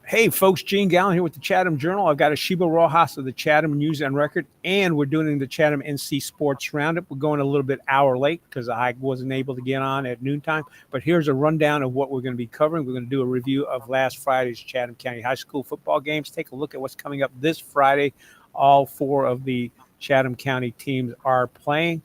Hey, folks, Gene Galin here with the Chatham Journal. I've got Asheebo Rojas of the Chatham News and Record, and we're doing the ChathamNC Sports Roundup. We're going a little bit hour late because I wasn't able to get on at noontime. But here's a rundown of what we're going to be covering. We're going to do a review of last Friday's Chatham County High School football games. Take a look at what's coming up this Friday. All four of the Chatham County teams are playing.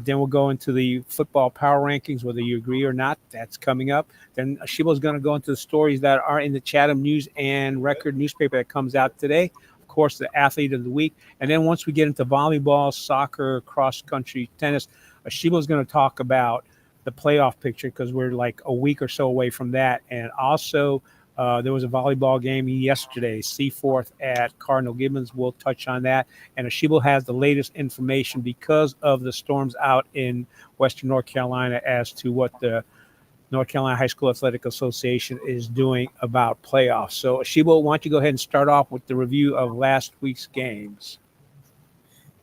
Then we'll go into the football power rankings, whether you agree or not. That's coming up. Then Asheebo's going to go into the stories that are in the Chatham News and Record newspaper that comes out today. Of course, the athlete of the week. And then once we get into volleyball, soccer, cross country, tennis, Asheebo's going to talk about the playoff picture because we're like a week or so away from that. And also, there was a volleyball game yesterday, Seaforth at Cardinal Gibbons. We'll touch on that. And Asheebo has the latest information because of the storms out in Western North Carolina as to what the North Carolina High School Athletic Association is doing about playoffs. So, Asheebo, why don't you go ahead and start off with the review of last week's games?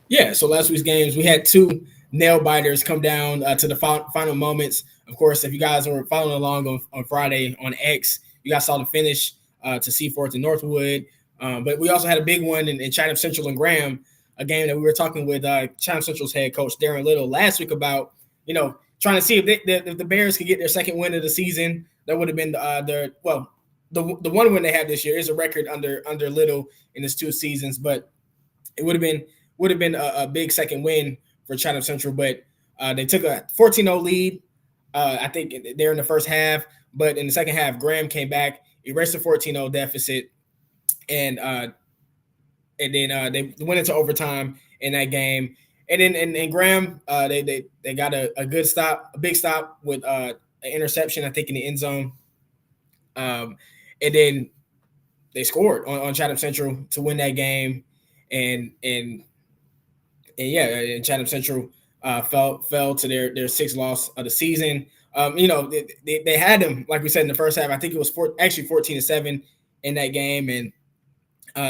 Yeah, so last week's games, we had two nail biters come down to the final moments. Of course, if you guys were following along on Friday on X, you guys saw the finish to Seaforth and Northwood. But we also had a big one in Chatham Central and Graham, a game that we were talking with Chatham Central's head coach, Darren Little, last week about, trying to see if the Bears could get their second win of the season. That would have been the one win they have this year is a record under Little in his two seasons, but it would have been a big second win for Chatham Central. But they took a 14-0 lead. I think they're in the first half, but in the second half, Graham came back, erased the 14-0 deficit, and then they went into overtime in that game. And then and Graham, they got a good stop, a big stop with an interception, I think, in the end zone. And then they scored on Chatham Central to win that game, and Chatham Central fell to their sixth loss of the season. They had them, like we said, in the first half. I think it was 14-7 in that game, and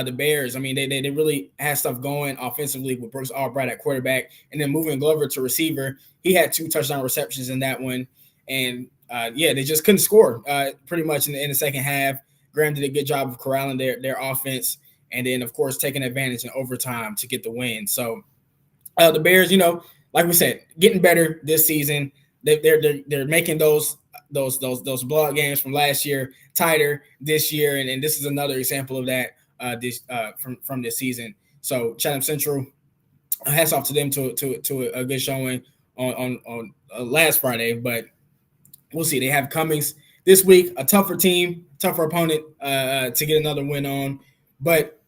the Bears, I mean, they really had stuff going offensively with Brooks Albright at quarterback, and then moving Glover to receiver. He had 2 touchdown receptions in that one, and they just couldn't score pretty much in the second half. Graham did a good job of corralling their offense, and then of course taking advantage in overtime to get the win. So the Bears, like we said, getting better this season. They're making those blowout games from last year tighter this year, and this is another example of that. From this season. So Chatham Central, hats off to them to a good showing on last Friday, but we'll see. They have Cummings this week, a tougher team, tougher opponent to get another win on. But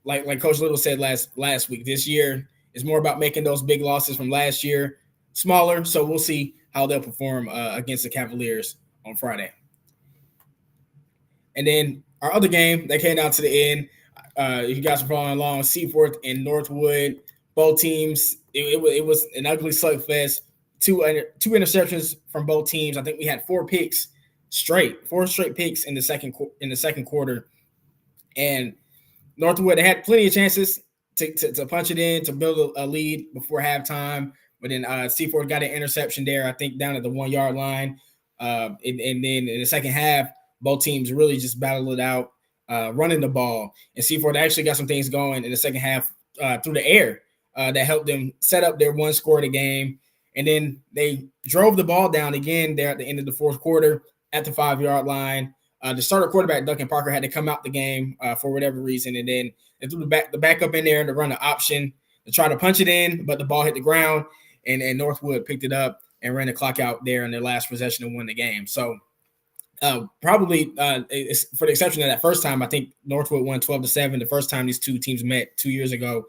like Coach Little said last week, this year is more about making those big losses from last year smaller. So we'll see how they'll perform against the Cavaliers on Friday. And then our other game that came down to the end, if you guys are following along, Seaforth and Northwood, both teams, it was an ugly slugfest. Two interceptions from both teams. I think we had 4 straight picks in the second quarter. And Northwood, they had plenty of chances to punch it in, to build a lead before halftime. But then Seaforth got an interception there, I think, down at the 1-yard line. And then in the second half, both teams really just battled it out, running the ball. And Seaforth actually got some things going in the second half through the air that helped them set up their one score of the game. And then they drove the ball down again there at the end of the fourth quarter at the 5-yard line. The starter quarterback, Duncan Parker, had to come out the game for whatever reason. And then they threw the backup in there to run the option to try to punch it in, but the ball hit the ground, and Northwood picked it up and ran the clock out there in their last possession and won the game. So probably for the exception of that first time, I think Northwood won 12-7. The first time these two teams met 2 years ago,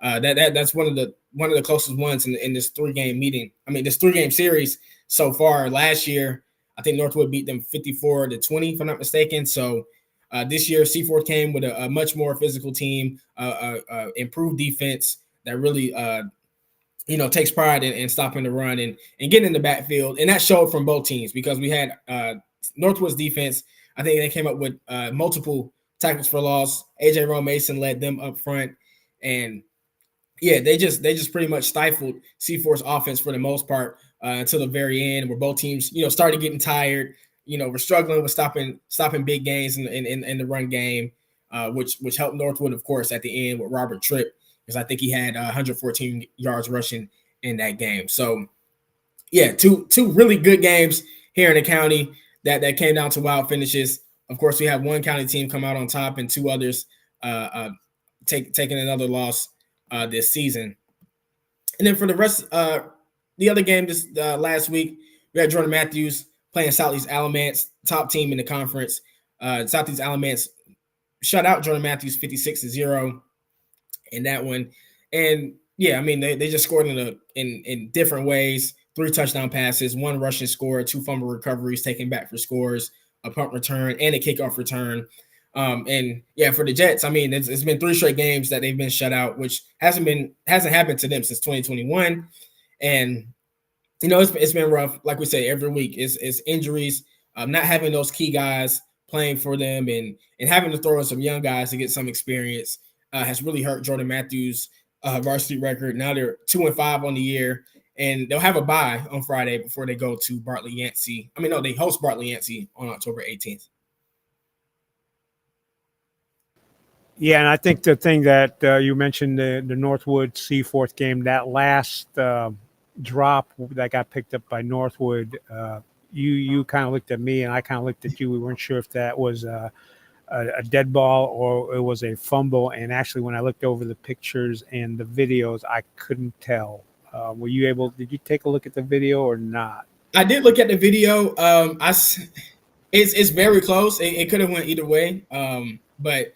that's one of the closest ones in this 3-game meeting. I mean, this 3-game series so far. Last year, I think Northwood beat them 54-20, if I'm not mistaken. So this year, Seaforth came with a much more physical team, improved defense that really takes pride in stopping the run and getting in the backfield, and that showed from both teams because we had Northwood's defense. I think they came up with multiple tackles for loss. AJ Rowe Mason led them up front, and they just pretty much stifled Seaforth's offense for the most part until the very end, where both teams started getting tired. we're struggling with stopping big gains in the run game, which helped Northwood, of course, at the end with Robert Tripp, because I think he had 114 yards rushing in that game. So, yeah, two really good games here in the county that came down to wild finishes. Of course, we have one county team come out on top and two others taking another loss this season. And then for the rest, the other game this last week, we had Jordan Matthews playing Southeast Alamance, top team in the conference. Southeast Alamance shut out Jordan Matthews 56-0 in that one. And yeah, I mean, they just scored in different ways. 3 touchdown passes, 1 rushing score, 2 fumble recoveries taken back for scores, a punt return, and a kickoff return. And yeah, for the Jets, I mean, it's been 3 straight games that they've been shut out, which hasn't happened to them since 2021. And it's been rough. Like we say, every week is injuries, not having those key guys playing for them, and having to throw in some young guys to get some experience has really hurt Jordan Matthews' varsity record. Now they're 2-5 on the year, and they'll have a bye on Friday before they go to Bartlett Yancey. I mean, no, they host Bartlett Yancey on October 18th. Yeah, and I think the thing that you mentioned, the Northwood Seaforth game, that last drop that got picked up by Northwood, you kind of looked at me and I kind of looked at you. We weren't sure if that was a dead ball or it was a fumble. And actually, when I looked over the pictures and the videos, I couldn't tell. Did you take a look at the video or not? I did look at the video. It's very close. It could have went either way. But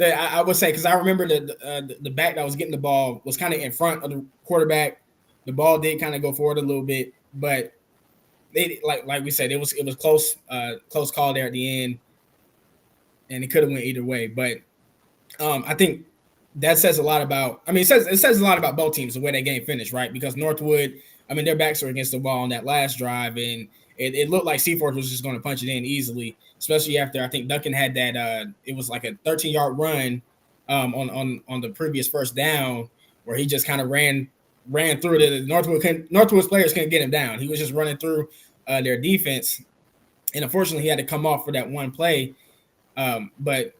I would say, because I remember the back that was getting the ball was kind of in front of the quarterback. The ball did kind of go forward a little bit, but they like we said, it was close call there at the end, and it could have went either way. But I think that says a lot about. I mean, it says a lot about both teams, the way that game finished, right? Because Northwood, I mean, their backs were against the wall on that last drive, and it looked like Seaforth was just going to punch it in easily, especially after I think Duncan had that. It was like a 13-yard run on the previous first down, where he just kind of ran through the Northwood's players couldn't get him down. He was just running through their defense, and unfortunately, he had to come off for that one play. But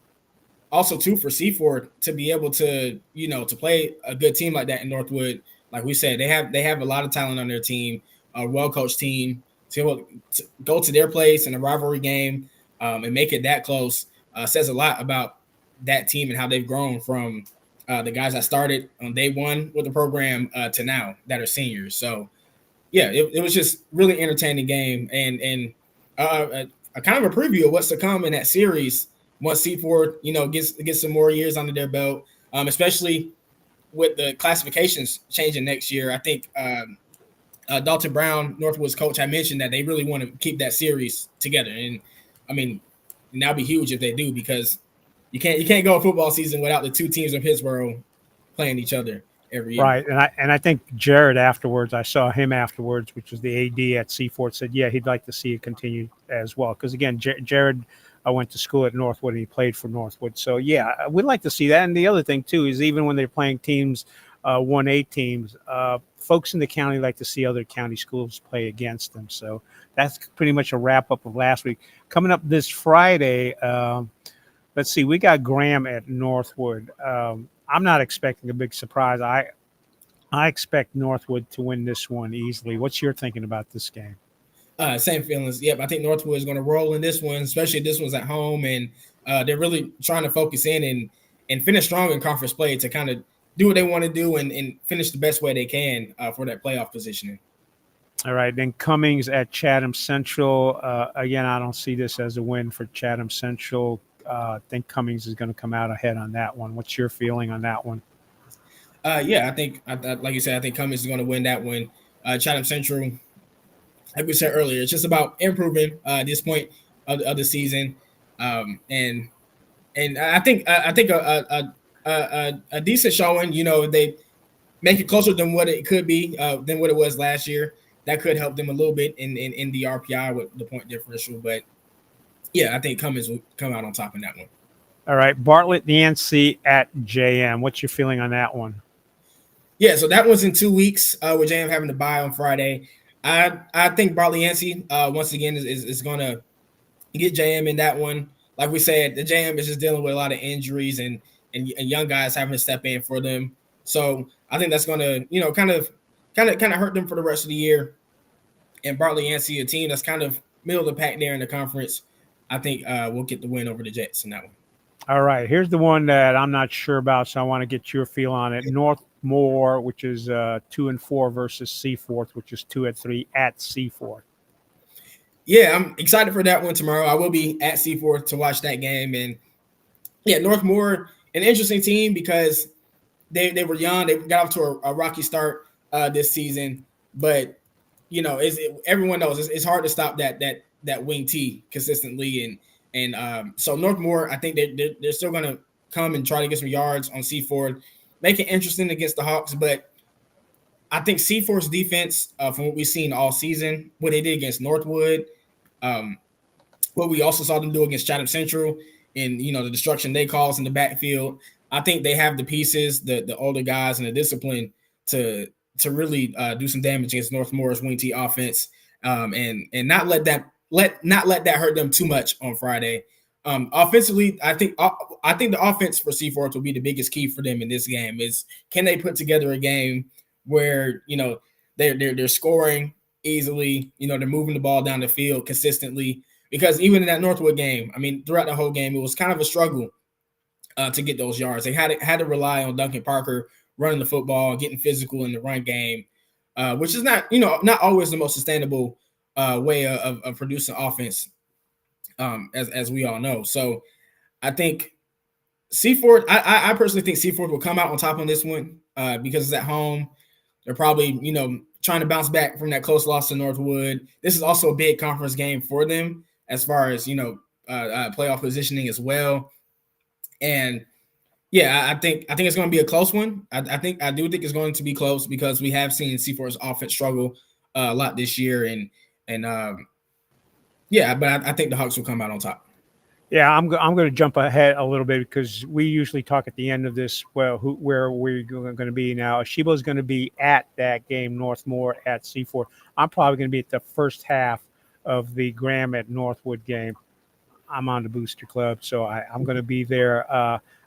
also too, for Seaforth to be able to to play a good team like that in Northwood, like we said, they have a lot of talent on their team, a well-coached team. To be able to go to their place in a rivalry game and make it that close says a lot about that team and how they've grown from the guys that started on day one with the program to now that are seniors. So, yeah, it was just really entertaining game and a kind of a preview of what's to come in that series once Seaforth, gets some more years under their belt, especially with the classifications changing next year. I think Dalton Brown, Northwood's coach, had mentioned that they really want to keep that series together. And, I mean, that'd be huge if they do, because you can't go a football season without the 2 teams in Pittsburgh playing each other every year. Right, and I think Jared afterwards, I saw him afterwards, which was the AD at Seaforth, said, yeah, he'd like to see it continue as well. Because, again, Jared went to school at Northwood and he played for Northwood. So, yeah, we'd like to see that. And the other thing, too, is even when they're playing teams, 1A teams, folks in the county like to see other county schools play against them. So that's pretty much a wrap-up of last week. Coming up this Friday, let's see, we got Graham at Northwood. I'm not expecting a big surprise. I expect Northwood to win this one easily. What's your thinking about this game? Same feelings. Yep, I think Northwood is going to roll in this one, especially this one's at home, and they're really trying to focus in and finish strong in conference play to kind of do what they want to do and finish the best way they can for that playoff positioning. All right, then Cummings at Chatham Central. Again, I don't see this as a win for Chatham Central. I think Cummings is going to come out ahead on that one. What's your feeling on that one? Yeah, I think, like you said, I think Cummings is going to win that one. Chatham Central, like we said earlier, it's just about improving at this point of the season, and I think a decent showing. They make it closer than what it could be, than what it was last year. That could help them a little bit in the RPI with the point differential. But yeah, I think Cummings will come out on top in that one. All right, Bartlett Yancey at JM. What's your feeling on that one? Yeah, so that one's in 2 weeks with JM having to bye on Friday. I think Bartlett Yancey once again is going to get JM in that one. Like we said, the JM is just dealing with a lot of injuries and young guys having to step in for them. So I think that's going to kind of hurt them for the rest of the year. And Bartley Yancey, a team that's kind of middle of the pack there in the conference, I think we'll get the win over the Jets in that one. All right, here's the one that I'm not sure about, so I want to get your feel on it. Northmore, which is 2-4 versus Seaforth, which is 2-3 at Seaforth. Yeah, I'm excited for that one tomorrow. I will be at Seaforth to watch that game. And yeah, Northmore, an interesting team because they were young. They got off to a rocky start this season, but everyone knows it's hard to stop that wing T consistently. And so Northmore, I think they're still going to come and try to get some yards on Seaforth, make it interesting against the Hawks. But I think Seaforth's defense, from what we've seen all season, what they did against Northwood, what we also saw them do against Chatham Central, and the destruction they caused in the backfield. I think they have the pieces, the older guys, and the discipline to really do some damage against Northmore's wing T offense, and not let that hurt them too much on Friday. Offensively, I think the offense for Seaforth will be the biggest key for them in this game. Is can they put together a game where they're scoring easily, they're moving the ball down the field consistently. Because even in that Northwood game, I mean, throughout the whole game, it was kind of a struggle to get those yards. They had to rely on Duncan Parker running the football, getting physical in the run game, which is not always the most sustainable way of producing offense, as we all know. So I think Seaforth, I personally think Seaforth will come out on top on this one because it's at home. They're probably, trying to bounce back from that close loss to Northwood. This is also a big conference game for them as far as, playoff positioning as well. And yeah, I think it's going to be a close one. I do think it's going to be close because we have seen Seaforth's offense struggle a lot this year. But I think the Hawks will come out on top. Yeah, I'm going to jump ahead a little bit because we usually talk at the end of this. Well, where we're going to be now. Asheebo is going to be at that game, Northmore at Seaforth. I'm probably going to be at the first half of the Graham at Northwood game. I'm on the Booster Club, so I'm going to be there.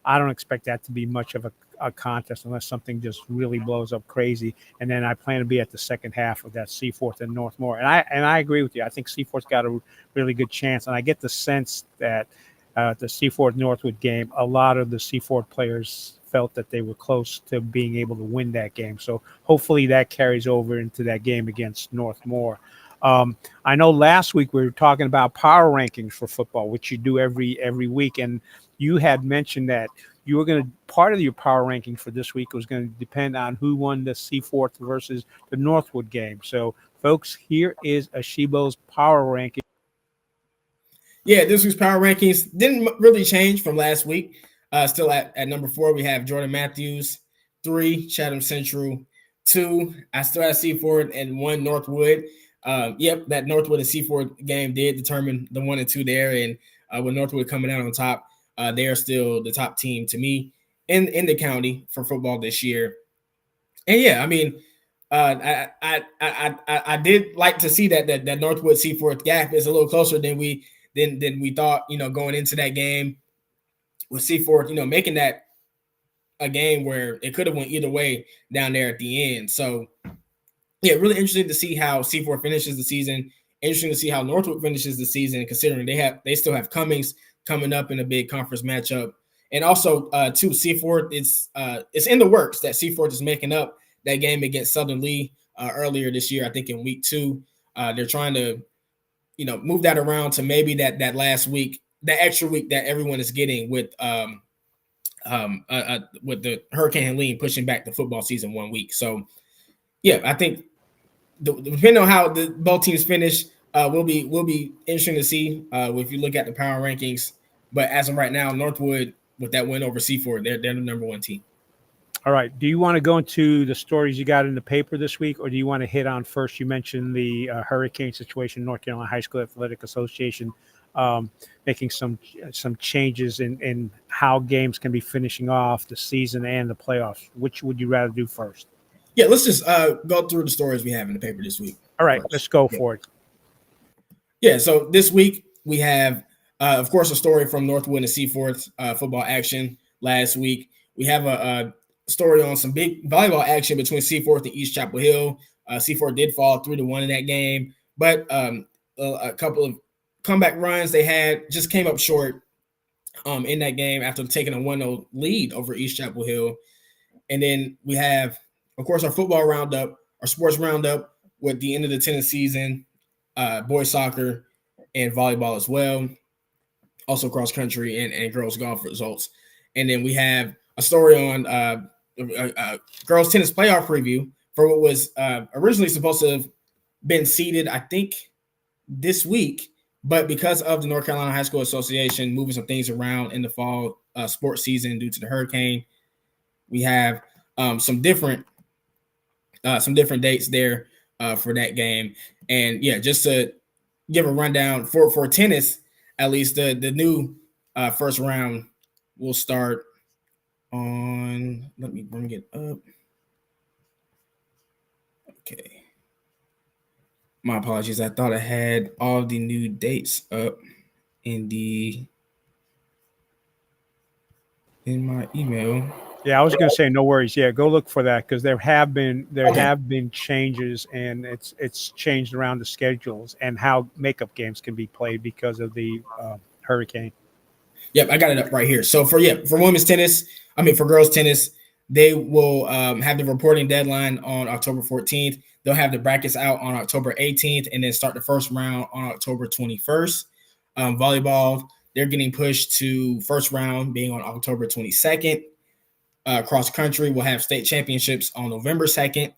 I don't expect that to be much of a contest unless something just really blows up crazy. And then I plan to be at the second half of that Seaforth and Northmore. And I agree with you. I think Seaforth's got a really good chance. And I get the sense that the Seaforth Northwood game, a lot of the Seaforth players felt that they were close to being able to win that game. So hopefully that carries over into that game against Northmore. I know last week we were talking about power rankings for football, which you do every week, and you had mentioned that you were going to part of your power ranking for this week was going to depend on who won the Seaforth versus the Northwood game. So, folks, here is Asheebo's power ranking. Yeah, this week's power rankings didn't really change from last week. Still at number 4, we have Jordan Matthews. 3, Chatham Central. 2, I still have Seaforth, and 1, Northwood. That Northwood and Seaforth game did determine the 1 and 2 there, and with Northwood coming out on top, they are still the top team to me in the county for football this year. And yeah, I mean, I did like to see that Northwood Seaforth gap is a little closer than we thought. Going into that game with Seaforth, making that a game where it could have went either way down there at the end. So yeah, really interesting to see how Seaforth finishes the season. Interesting to see how Northwood finishes the season, considering they still have Cummings coming up in a big conference matchup. And also, too, Seaforth, it's in the works that Seaforth is making up that game against Southern Lee earlier this year. I think in week 2, they're trying to, move that around to maybe that last week, that extra week that everyone is getting with the Hurricane Helene pushing back the football season 1 week. So yeah, I think depending on how both teams finish, will be interesting to see if you look at the power rankings. But as of right now, Northwood with that win over Seaforth, they're the number 1 team. All right. Do you want to go into the stories you got in the paper this week, or do you want to hit on first? You mentioned the hurricane situation, North Carolina High School Athletic Association making some changes in how games can be finishing off the season and the playoffs. Which would you rather do first? Yeah, let's just go through the stories we have in the paper this week. All right, let's go for it. Yeah, so this week we have, of course, a story from Northwood and Seaforth football action last week. We have a story on some big volleyball action between Seaforth and East Chapel Hill. Seaforth did fall 3-1 in that game, but a couple of comeback runs they had just came up short in that game after taking a 1-0 lead over East Chapel Hill. And then we have, of course, our football roundup, our sports roundup with the end of the tennis season, boys soccer and volleyball as well. Also cross country and girls golf results. And then we have a story on girls tennis playoff preview for what was originally supposed to have been seeded, I think, this week. But because of the North Carolina High School Association moving some things around in the fall sports season due to the hurricane, we have some different dates there for that game. And yeah, just to give a rundown for tennis, at least the new first round will start on. Let me bring it up. Okay. My apologies. I thought I had all the new dates up in my email. Yeah, I was going to say no worries. Yeah, go look for that because there have been changes, and it's changed around the schedules and how makeup games can be played because of the hurricane. Yep, I got it up right here. So for women's tennis, for girls tennis, they will have the reporting deadline on October 14th. They'll have the brackets out on October 18th and then start the first round on October 21st. Volleyball, they're getting pushed to first round being on October 22nd. Cross country will have state championships on November 2nd.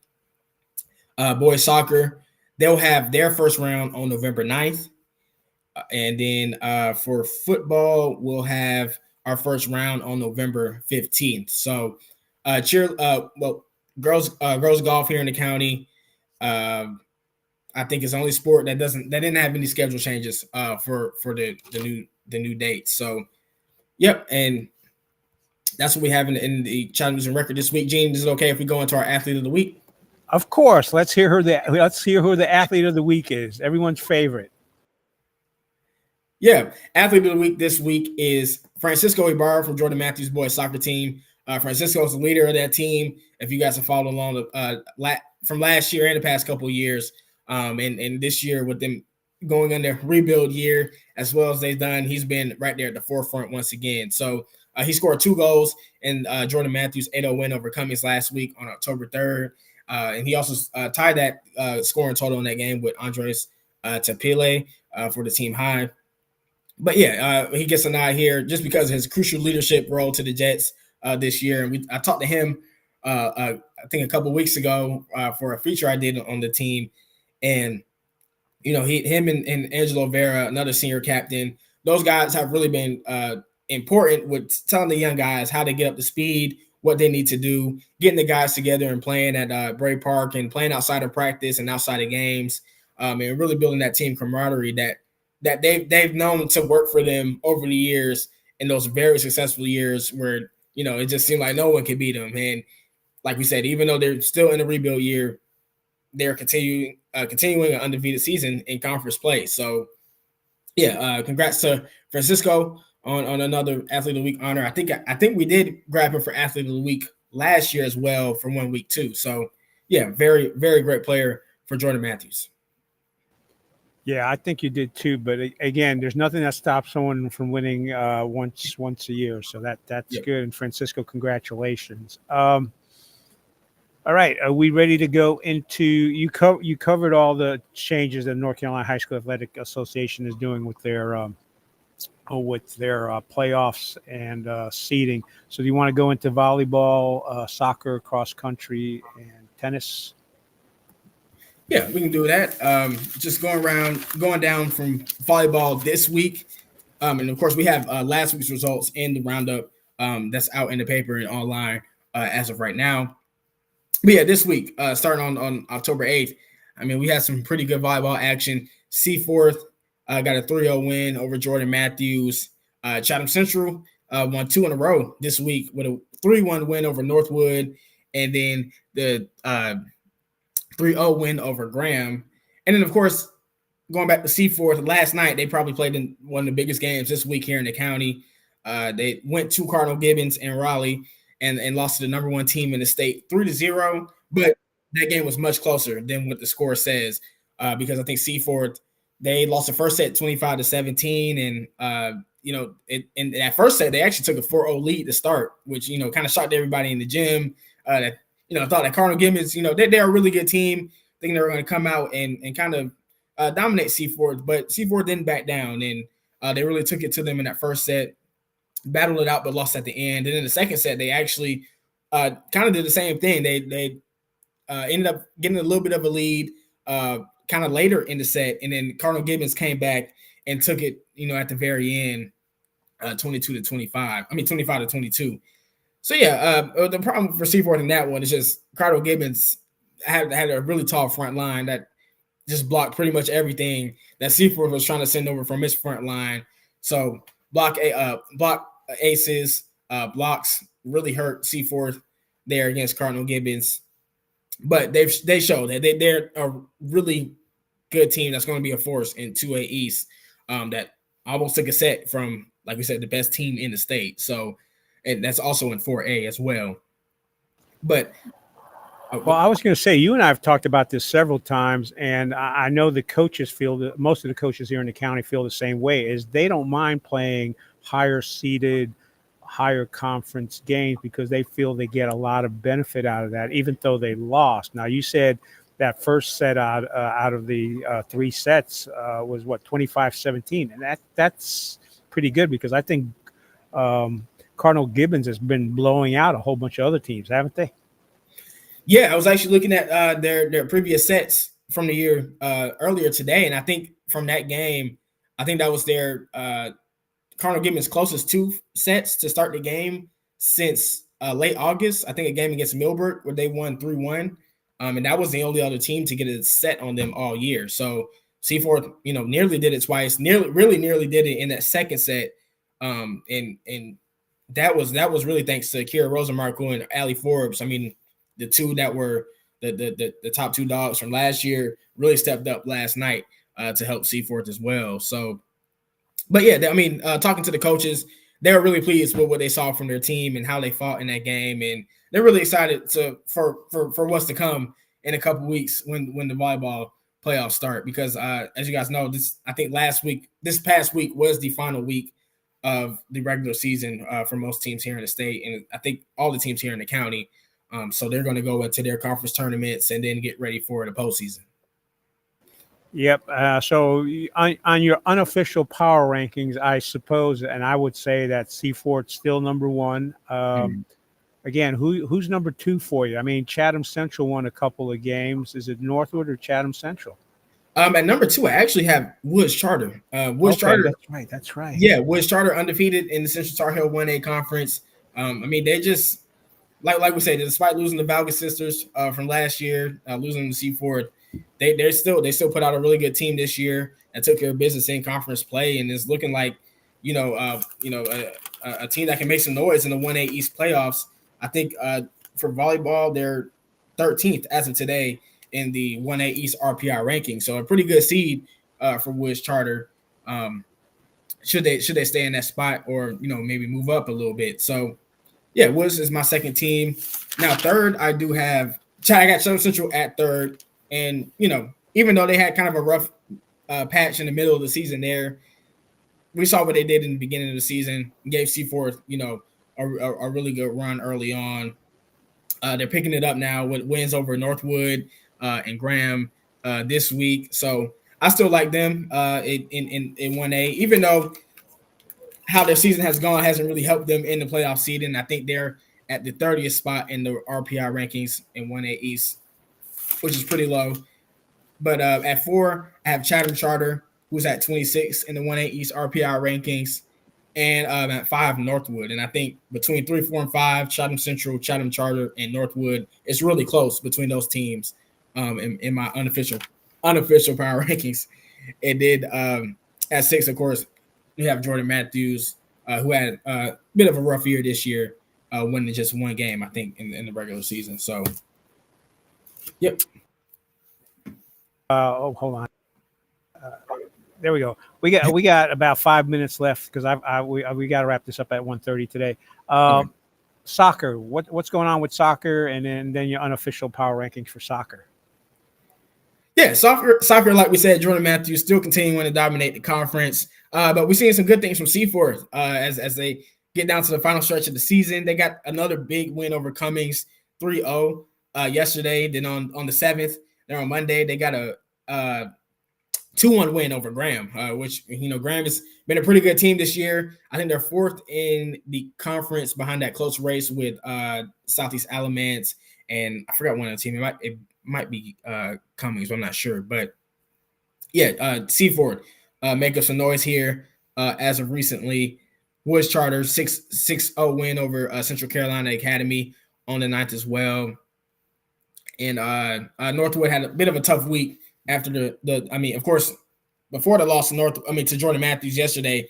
Boys soccer, they'll have their first round on November 9th. And then for football, we'll have our first round on November 15th. So girls golf here in the county, I think it's the only sport that didn't have any schedule changes for the new date. So yep, and that's what we have in the Chatham News and Record this week. Gene, is it okay if we go into our athlete of the week? Of course. Let's hear who the athlete of the week is. Everyone's favorite. Yeah, athlete of the week this week is Francisco Ibarra from Jordan Matthews' boys soccer team. Francisco is the leader of that team. If you guys have followed along from last year and the past couple of years, and this year with them going on their rebuild year as well as they've done, he's been right there at the forefront once again. So he scored 2 goals in Jordan Matthews' 8-0 win over Cummings last week on October 3rd. And he also tied that scoring total in that game with Andres Tapile for the team high. But yeah, he gets a nod here just because of his crucial leadership role to the Jets this year. And I talked to him, I think a couple of weeks ago for a feature I did on the team. And, him and Angelo Vera, another senior captain, those guys have really been important with telling the young guys how to get up to speed, what they need to do, getting the guys together and playing at Bray Park and playing outside of practice and outside of games, and really building that team camaraderie that they've known to work for them over the years in those very successful years where, it just seemed like no one could beat them. And like we said, even though they're still in a rebuild year, they're continuing an undefeated season in conference play. So yeah, congrats to Francisco on another athlete of the week honor. I think we did grab him for athlete of the week last year as well for 1 week too. So yeah, very, very great player for Jordan Matthews. Yeah, I think you did too. But again, there's nothing that stops someone from winning once a year. So that's good. And Francisco, congratulations. All right, are we ready to go into you covered all the changes that North Carolina High School Athletic Association is doing with their playoffs and seeding. So do you want to go into volleyball, soccer, cross country, and tennis? Yeah, we can do that. Just going down from volleyball this week. And of course, we have last week's results in the roundup that's out in the paper and online as of right now. But yeah, this week, starting on October 8th, we had some pretty good volleyball action. Seaforth got a 3-0 win over Jordan Matthews. Chatham Central won 2 in a row this week with a 3-1 win over Northwood. And then the 3-0 win over Graham. And then, of course, going back to Seaforth, last night they probably played in one of the biggest games this week here in the county. They went to Cardinal Gibbons in Raleigh and lost to the number one team in the state 3-0. But that game was much closer than what the score says, because I think Seaforth, they lost the first set 25-17, and in that first set they actually took a 4-0 lead to start, which kind of shocked everybody in the gym. That thought that Cardinal Gibbons, they're a really good team, thinking they were going to come out and kind of dominate Seaforth, but Seaforth didn't back down, and they really took it to them in that first set, battled it out, but lost at the end. And in the second set, they actually kind of did the same thing. They ended up getting a little bit of a lead kind of later in the set, and then Cardinal Gibbons came back and took it, at the very end, 25-22. So the problem for Seaforth in that one is just Cardinal Gibbons had a really tall front line that just blocked pretty much everything that Seaforth was trying to send over from his front line. So block aces, blocks really hurt Seaforth there against Cardinal Gibbons. But they showed that they're a really good team that's going to be a force in 2A East, that almost took a set from, like we said, the best team in the state. So, and that's also in 4A as well. But well, I was going to say, you and I have talked about this several times, and I know the coaches feel that most of the coaches here in the county feel the same way, is they don't mind playing higher seeded, higher conference games because they feel they get a lot of benefit out of that, even though they lost. Now, you said that first set out of the 3 sets was 25-17, and that's pretty good, because I think Cardinal Gibbons has been blowing out a whole bunch of other teams, haven't they? Yeah, I was actually looking at their previous sets from the year earlier today, and I think from that game, I think that was their Cardinal Gibbons' closest 2 sets to start the game since late August. I think a game against Milbert where they won 3-1, and that was the only other team to get a set on them all year. So Seaforth, nearly did it twice, nearly did it in that second set, and that was really thanks to Kira Rosenmark and Allie Forbes. I mean, the two that were the top 2 dogs from last year really stepped up last night to help Seaforth as well. So, but yeah, talking to the coaches, they were really pleased with what they saw from their team and how they fought in that game, and they're really excited for what's to come in a couple weeks when the volleyball playoffs start. Because as you guys know, this past week was the final week of the regular season for most teams here in the state, and I think all the teams here in the county. So they're going to go into their conference tournaments and then get ready for the postseason. Yep. So on your unofficial power rankings, I suppose, and I would say that Seaforth's still number 1. Again, who's number 2 for you? I mean, Chatham Central won a couple of games. Is it Northwood or Chatham Central? At number 2, I actually have Woods Charter. Charter. That's right. Yeah, Woods Charter undefeated in the Central Tar Heel 1A conference. They just like we said, despite losing the Valga sisters from last year, losing to Seaforth, they still put out a really good team this year and took care of business in conference play, and it's looking like a team that can make some noise in the 1A East playoffs. I think for volleyball, they're 13th as of today in the 1A East RPI ranking, so a pretty good seed for Woods Charter. Should they stay in that spot, or maybe move up a little bit? So. Yeah, Woods is my second team. Now, third, I got Chatham Central at third. And, even though they had kind of a rough patch in the middle of the season there, we saw what they did in the beginning of the season, gave Seaforth, a really good run early on. They're picking it up now with wins over Northwood and Graham this week. So I still like them in 1A, even though how their season has gone hasn't really helped them in the playoff seeding. I think they're at the 30th spot in the RPI rankings in 1A East, which is pretty low. But at 4, I have Chatham Charter, who's at 26 in the 1A East RPI rankings, and at 5, Northwood. And I think between 3, 4, and 5, Chatham Central, Chatham Charter, and Northwood, it's really close between those teams in my unofficial power rankings. It did at 6, of course. You have Jordan Matthews, who had a bit of a rough year this year, winning just 1 game, I think, in the regular season. So, yep. Hold on. There we go. We got about 5 minutes left because we got to wrap this up at 1:30 today. Okay. Soccer. What's going on with soccer, and then your unofficial power rankings for soccer. Yeah, soccer, like we said, Jordan Matthews still continuing to dominate the conference. But we're seeing some good things from Seaforth as they get down to the final stretch of the season. They got another big win over Cummings, 3-0 yesterday. Then on the 7th, then on Monday, they got a 2-1 win over Graham, which, Graham has been a pretty good team this year. I think they're 4th in the conference behind that close race with Southeast Alamance, and I forgot one of the team. It might be Cummings, I'm not sure. But, yeah, Seaford making some noise here as of recently. Woods Charter, 6-0 win over Central Carolina Academy on the 9th as well. And Northwood had a bit of a tough week after of course, before the loss to Jordan Matthews yesterday,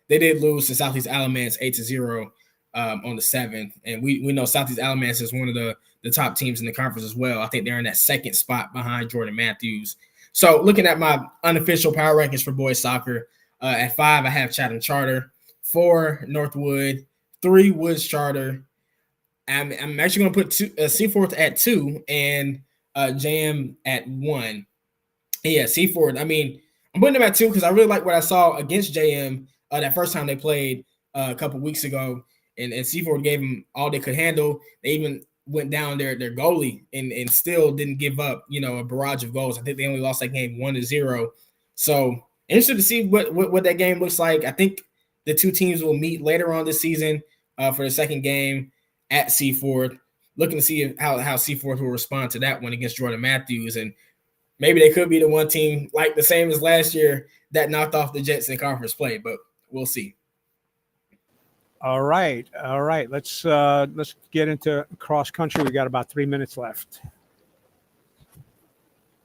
they did lose to Southeast Alamance 8-0 on the 7th. And we know Southeast Alamance is one of the top teams in the conference as well. I think they're in that second spot behind Jordan Matthews. So looking at my unofficial power rankings for boys soccer, at 5, I have Chatham Charter, 4, Northwood, 3, Woods Charter. I'm actually going to put Seaforth at 2 and JM at 1. Yeah, Seaford. I'm putting them at 2 because I really like what I saw against JM that first time they played a couple weeks ago, and Seaford gave them all they could handle. They even went down their goalie and still didn't give up, a barrage of goals. I think they only lost that game 1-0. So interested to see what that game looks like. I think the two teams will meet later on this season for the second game at Seaford. Looking to see how Seaford will respond to that one against Jordan Matthews, and maybe they could be the one team, like the same as last year, that knocked off the Jets in conference play, but we'll see. All right. Let's get into cross country. We got about 3 minutes left.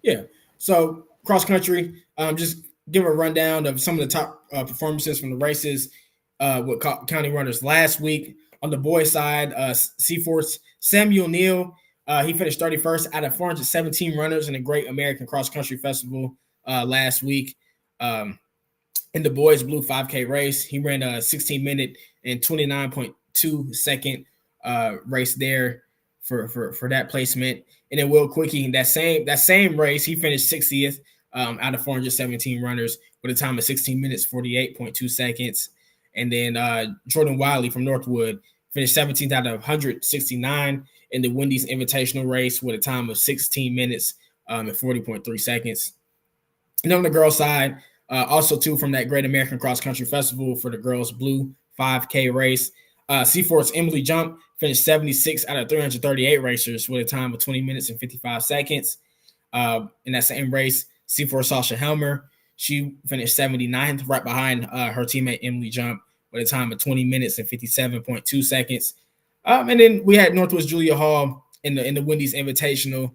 Yeah. So cross country, just give a rundown of some of the top performances from the races with county runners last week. On the boys' side, Seaforth's Samuel Neal, he finished 31st out of 417 runners in a Great American Cross Country Festival last week. In the boys' blue 5K race, he ran a 16-minute and 29.2 second race there for that placement. And then Will Quickie, that same race, he finished 60th out of 417 runners with a time of 16 minutes 48.2 seconds. And then Jordan Wiley from Northwood finished 17th out of 169 in the Wendy's Invitational race with a time of 16 minutes and 40.3 seconds. And on the girls' side, also too from that Great American Cross Country Festival for the girls' blue 5K race, Seaforth's Emily Jump finished 76 out of 338 racers with a time of 20 minutes and 55 seconds. In that same race, Seaforth Sasha Helmer, she finished 79th, right behind her teammate Emily Jump with a time of 20 minutes and 57.2 seconds. And then we had Northwoods Julia Hall in the Wendy's Invitational,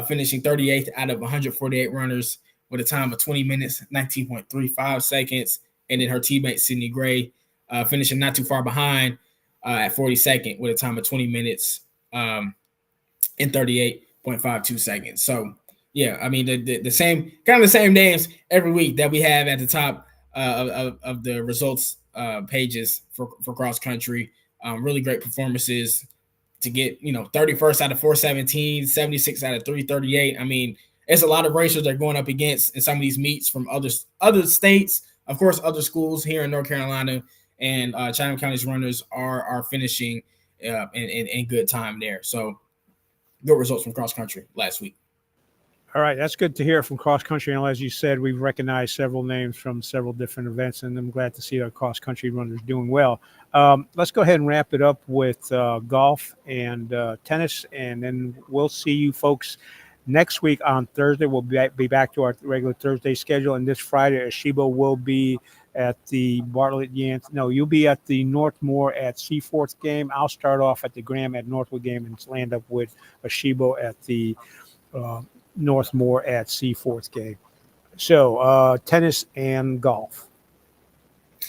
finishing 38th out of 148 runners with a time of 20 minutes, 19.35 seconds. And then her teammate Sydney Gray finishing not too far behind at 42nd with a time of 20 minutes and 38.52 seconds. So, yeah, the same names every week that we have at the top of the results pages for cross country. Really great performances to get, 31st out of 417, 76 out of 338. It's a lot of racers they're going up against in some of these meets from other states, of course, other schools here in North Carolina, and Chatham County's runners are finishing in good time there. So good results from cross country last week. All right, that's good to hear from cross country. And as you said, we've recognized several names from several different events, and I'm glad to see our cross country runners doing well. Let's go ahead and wrap it up with golf and tennis, and then we'll see you folks next week on Thursday. We'll be back to our regular Thursday schedule, and this Friday, Asheebo will be at the Bartlett Yance. No, you'll be at the Northmore at Seaforth game. I'll start off at the Graham at Northwood game and land up with Asheebo at the Northmore at Seaforth game. So tennis and golf.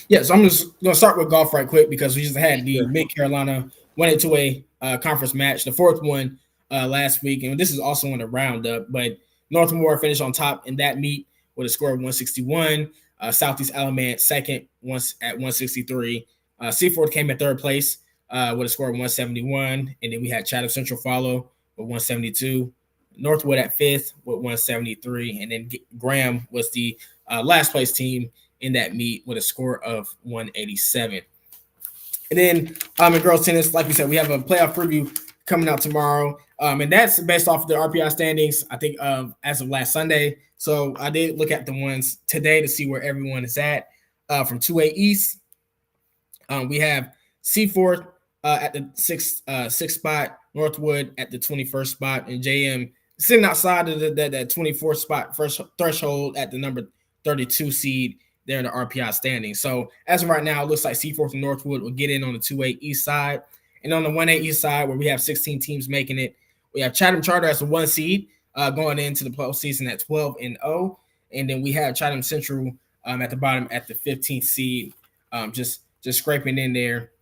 Yeah, so I'm just going to start with golf right quick because we just had the Mid-Carolina 1A2A conference match, the fourth one last week. And this is also on the Roundup, but Northmore finished on top in that meet with a score of 161. Southeast Alamance second once at 163. Seaforth came in third place with a score of 171. And then we had Chatham Central follow with 172. Northwood at fifth with 173. And then Graham was the last place team in that meet with a score of 187. And then in girls tennis, like we said, we have a playoff preview coming out tomorrow. And that's based off the RPI standings, I think, as of last Sunday. So I did look at the ones today to see where everyone is at. From 2A East, we have Seaforth at the sixth spot, Northwood at the 21st spot, and JM sitting outside of that 24th spot first threshold at the number 32 seed there in the RPI standing. So as of right now, it looks like Seaforth and Northwood will get in on the 2A East side. And on the 1A East side, where we have 16 teams making it, we have Chatham Charter as the 1 seed going into the postseason at 12-0. And then we have Chatham Central at the bottom at the 15th seed, just scraping in there.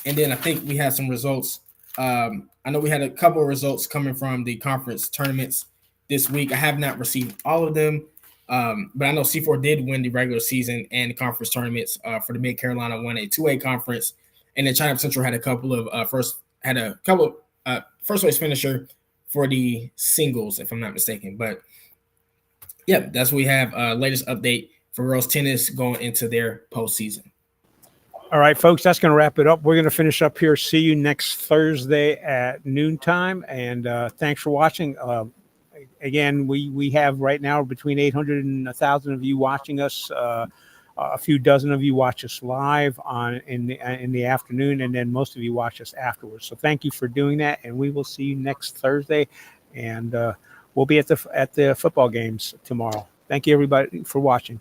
And then I think we had some results. I know we had a couple of results coming from the conference tournaments this week. I have not received all of them, but I know C4 did win the regular season and the conference tournaments for the Mid-Carolina 1A, 2A conference. And then Chatham Central had a couple of first place finisher for the singles, if I'm not mistaken. But yeah, that's what we have. Latest update for girls tennis going into their postseason. All right, folks, that's going to wrap it up. We're going to finish up here. See you next Thursday at noontime. And thanks for watching. Again, we have right now between 800 and 1,000 of you watching us. A few dozen of you watch us live in the afternoon, and then most of you watch us afterwards. So thank you for doing that, and we will see you next Thursday. And we'll be at the football games tomorrow. Thank you, everybody, for watching.